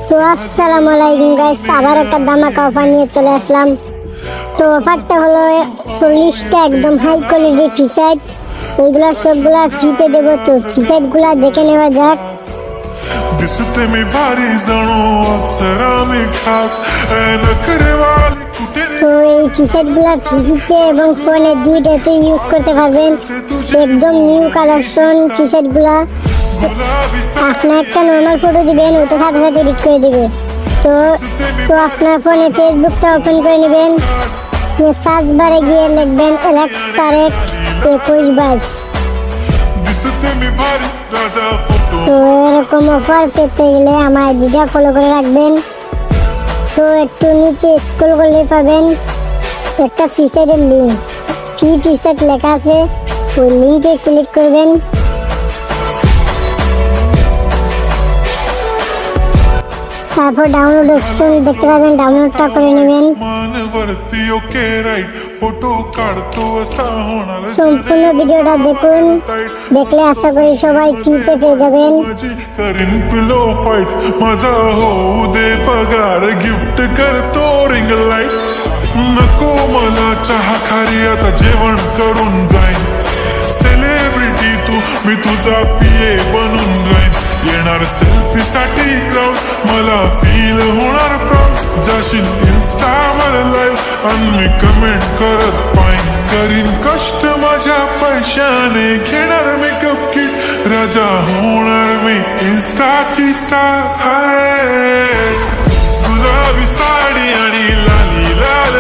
তো আসসালামু আলাইকুম গাইস, আবার একটা ধামাকা অফার নিয়ে চলে আসলাম। তো অফারটা হলো 40টা একদম হাই কোয়ালিটি ফ্রি সাইট, ওইগুলা সবগুলা ফ্রিতে দেবো। তো ফ্রি সাইটগুলা দেখে নেওয়া যাক। दिसते मी भारी जणू अप्सरा मी खास नखरे वाली कुठे তো এই ফ্রি সাইটগুলা ফ্রিতে এবং ফোনে দুইটাতে ইউজ করতে পারবেন। একদম নিউ কালেকশন ফ্রি সাইটগুলা। गुलाबी আপনি একটা নর্মাল ফটো দিবেন, ওটা সাথে সাথে এডিট করে দিবে। তো তো আপনার ফোনে ফেসবুকটা ওপেন করে নেবেন, সার্চ বারে গিয়ে লিখবেন অ্যালেক্স তারেক 2122। दिसते मी भारी राजा फोटो তো এরকম অফার পেতে গেলে আমার আইডিটা ফলো করে রাখবেন। তো একটু নিচে স্ক্রল করলে পাবেন একটা ফ্রি সাইটের লিঙ্ক, ফ্রি সাইট লেখা আছে, ওই লিঙ্কে ক্লিক করবেন। তারপর ডাউনলোড অপশন দেখতে পাবেন, ডাউনলোডটা করে নেবেন। मान वरती ओके राईट फोटो काढतो असा होणार সম্পূর্ণ ভিডিওটা দেখুন, দেখলে আশা করি সবাই ফ্রিতে পেয়ে যাবেন। माझी करीन पिलो फाईट माझा होऊ दे पगार गिफ्ट करतो रिंग लाईट नको मला चहा खारी आता जेवण करून जाईन सेलिब्रिटी तू मी तुझा पिये बनून राहीन येणार सेल्फी साठी क्राऊड मला फील होणार प्राऊड जाशील इन्स्टावर लाईव्ह आणि मी कमेंट करत पाईन करीन कष्ट माझ्या पैशाने घेणार मेकअप किट राजा होणार मी इन्स्टाची स्टार हाय गुलाबी साडी आणि लाली लाल